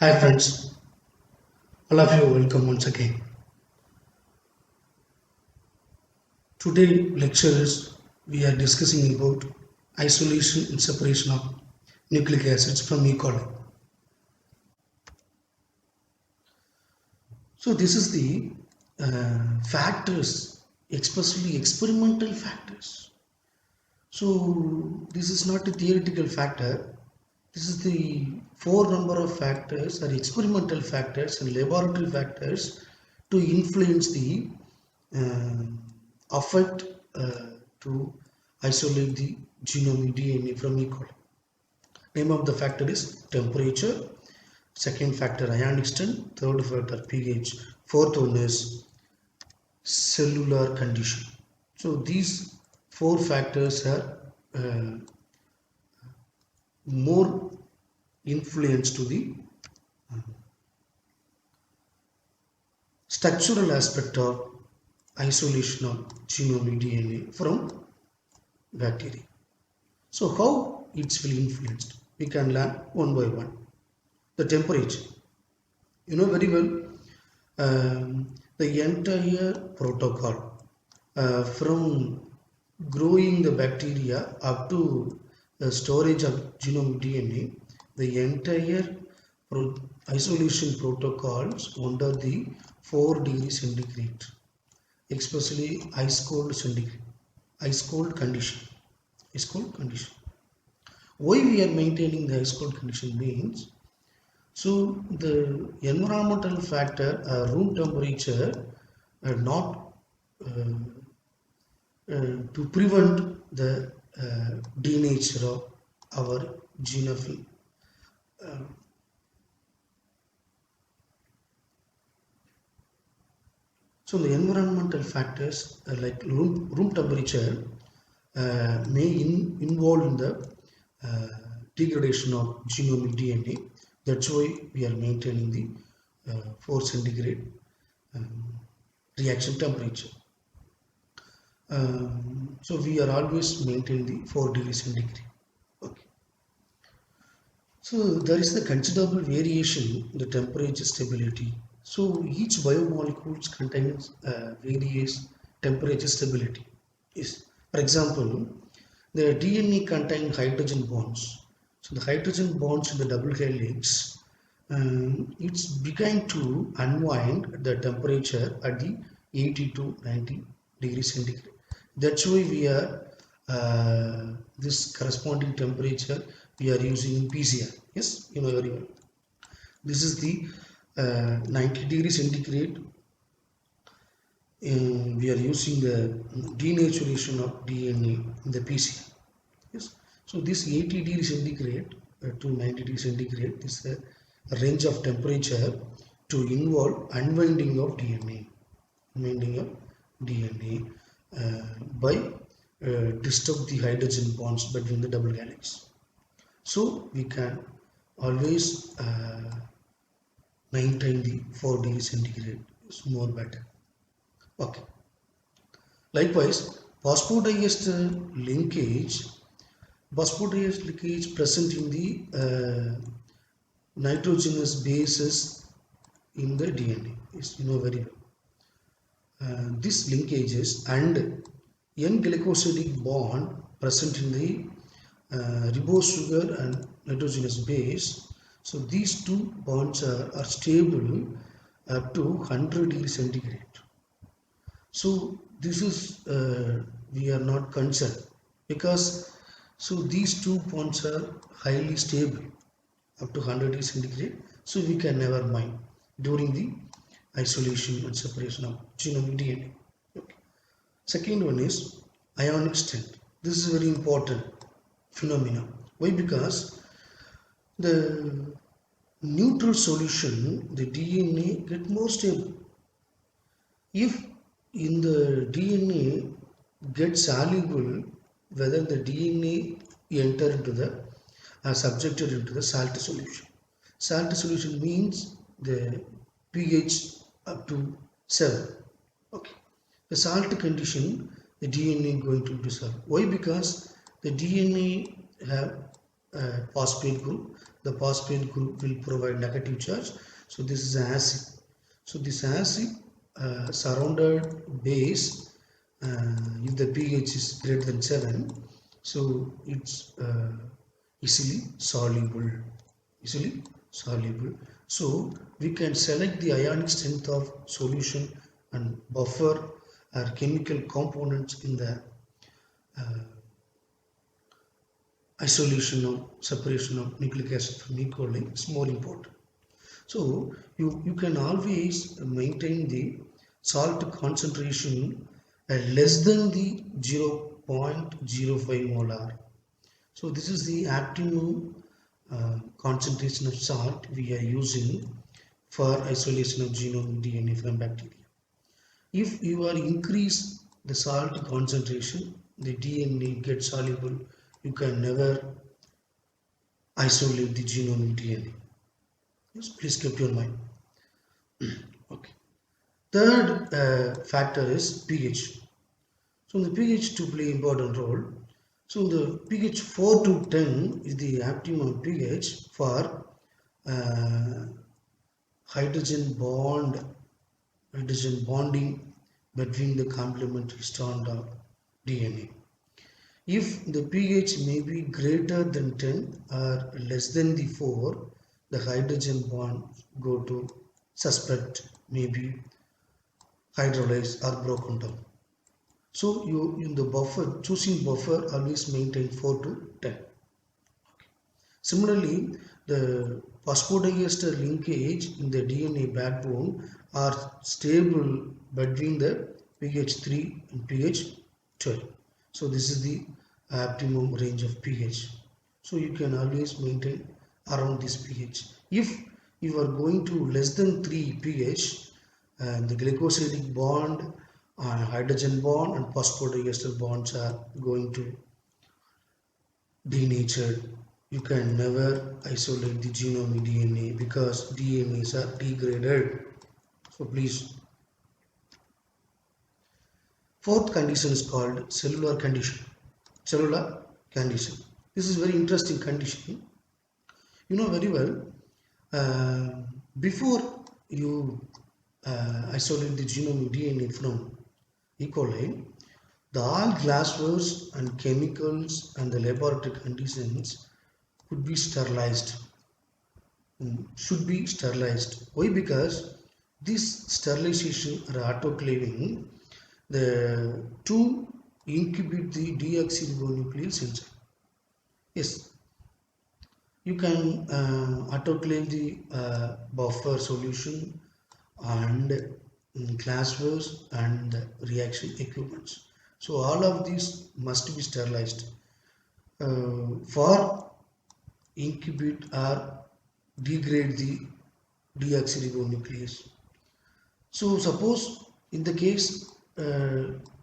Hi friends, all of you welcome once again. Today lecture is we are discussing about isolation and separation of nucleic acids from E. coli. So this is the factors, especially experimental factors. So this is not a theoretical factor. This is the four number of factors or experimental factors and laboratory factors to influence the uh, affect to isolate the genome DNA from E. coli. Name of the factor is temperature, second factor ionic strength, third factor pH, fourth one is cellular condition. So these four factors are uh, more influence to the structural aspect of isolation of genome DNA from bacteria. So how it will influenced? We can learn one by one. The temperature. You know very well the entire protocol from growing the bacteria up to the storage of genome DNA, the entire pro isolation protocols under the 4 degrees centigrade, especially ice cold centigrade, ice cold condition, ice cold condition. Why we are maintaining the ice cold condition means so the environmental factor, room temperature, not uh, to prevent the denature of our genome. Uh, so the environmental factors like room temperature involve in the uh, degradation of genomic DNA. That's why we are maintaining the 4 centigrade um, reaction temperature. So we are always maintaining the 4 degrees centigrade. Okay. So there is the considerable variation in the temperature stability. So each biomolecules contains various temperature stability. Yes. For example, the DNA contain hydrogen bonds. So the hydrogen bonds in the double helix, it's began to unwind the temperature at the 80 to 90 degrees centigrade. That's why we are this corresponding temperature we are using in PCR. Yes, you know very well. This is the 90 degrees centigrade. We are using the denaturation of DNA in the PCR. Yes. So this 80 degrees centigrade to 90 degrees centigrade is a range of temperature to involve unwinding of DNA, unwinding of DNA by disturb the hydrogen bonds between the double helix. So we can always maintain the 4 degrees centigrade is more better. Okay. Likewise, phosphodiester linkage present in the nitrogenous bases in the DNA is you know very well. These linkages and N-glycosidic bond present in the ribose sugar and nitrogenous base. So these two bonds are stable up to 100 degrees centigrade. So this is we are not concerned because so these two bonds are highly stable up to 100 degrees centigrade. So we can never mind during the isolation and separation of genome DNA. Okay. Second one is ionic strength. This is a very important phenomena. Why? Because the neutral solution, the DNA get more stable. If in the DNA gets soluble, whether the DNA enter into the subjected into the salt solution. Salt solution means the pH up to 7. Okay. The salt condition, the DNA going to dissolve. Why? Because the DNA have phosphate group. The phosphate group will provide negative charge. So this is an acid. So this acid surrounded base, if the pH is greater than 7, so it's easily soluble. Easily soluble. So we can select the ionic strength of solution and buffer or chemical components in the isolation or separation of nucleic acid from E. coli is more important. So you can always maintain the salt concentration less than the 0.05 molar. So this is the optimum concentration of salt we are using for isolation of genome DNA from bacteria. If you are increase the salt concentration, the DNA gets soluble. You can never isolate the genome DNA. Yes, please keep your mind. Okay. Third factor is pH. So the pH to play important role. So the pH 4 to 10 is the optimum pH for uh, hydrogen bonding between the complementary strand of DNA. If the pH may be greater than 10 or less than the 4, the hydrogen bonds go to suspect, maybe hydrolyzed or broken down. So you in the buffer, choosing buffer always maintain 4 to 10. Similarly, the phosphodiester linkage in the DNA backbone are stable between the pH 3 and pH 12. So this is the optimum range of pH. So you can always maintain around this pH. If you are going to less than 3 pH, the glycosidic bond, hydrogen bond and phosphodiester bonds are going to denatured. You can never isolate the genome DNA because DNAs are degraded. So please. Fourth condition is called cellular condition. Cellular condition. This is very interesting condition. You know very well, uh, before you isolate the genome DNA from E. coli, the all glasswares and chemicals and the laboratory conditions could be sterilized, should be sterilized. Why? Because this sterilization or autoclaving, the to incubate the deoxyribonuclease enzyme. Yes, you can autoclave the buffer solution and glasswares and reaction equipments. So all of these must be sterilized for incubate or degrade the deoxyribonuclease. So suppose in the case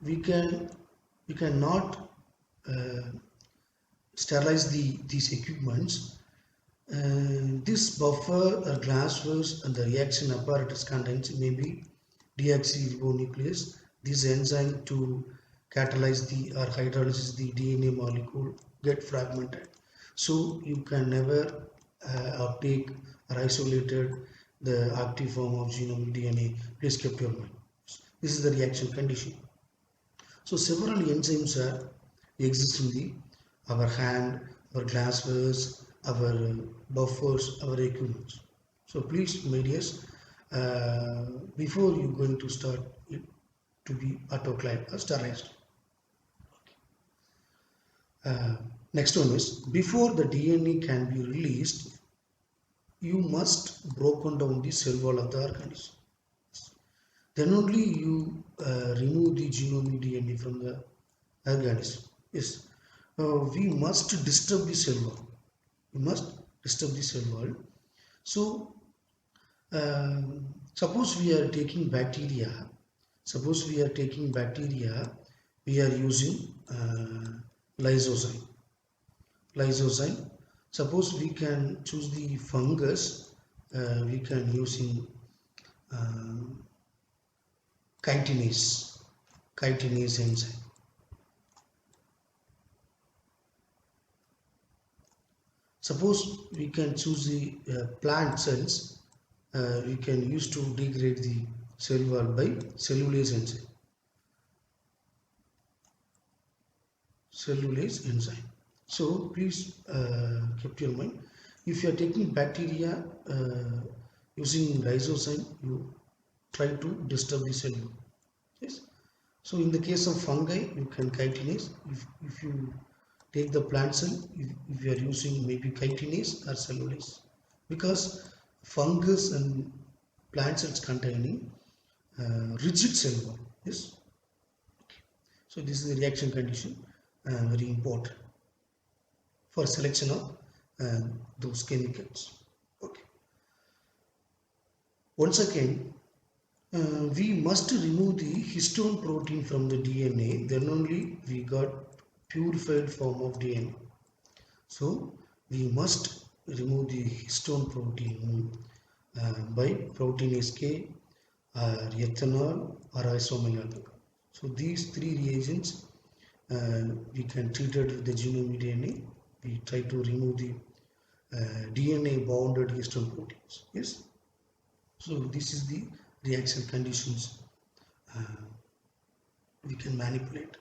we cannot uh, sterilize these equipments. This buffer or glasswares and the reaction apparatus contains maybe deoxyribonuclease. This enzyme to catalyze the or hydrolyze the DNA molecule get fragmented. So you can never uptake or isolated the active form of genome DNA. Please keep your mind. This is the reaction condition. So several enzymes are exist in the our hand, our glasswares, our buffers, our equipments. So please, my dears, before you going to start it to be autoclaved or sterilized. Uh, Next one is before the DNA can be released, you must broken down the cell wall of the organism. Then only you remove the genome DNA from the organism. Yes, we must disturb the cell wall. We must disturb the cell wall. So, suppose we are taking bacteria. Suppose we are taking bacteria. We are using lysozyme. Lysozyme. Suppose we can choose the fungus. We can using uh, chitinase enzyme. Suppose we can choose the plant cells, we can use to degrade the cell wall by cellulase enzyme. Cellulase enzyme. So please keep your mind. If you are taking bacteria using lysozyme, you try to disturb the cell wall. Yes. So in the case of fungi, you can chitinase. If you take the plant cell, if you are using maybe chitinase or cellulase, because fungus and plant cells containing rigid cell wall. Yes. So this is the reaction condition, very important for selection of those chemicals. Okay. Once again, we must remove the histone protein from the DNA. Then only we got purified form of DNA. So we must remove the histone protein by proteinase K, or ethanol, or isoamyl. So these three reagents we can treat it with the genome DNA. We try to remove the DNA bounded histone proteins. Yes. So this is the reaction conditions we can manipulate.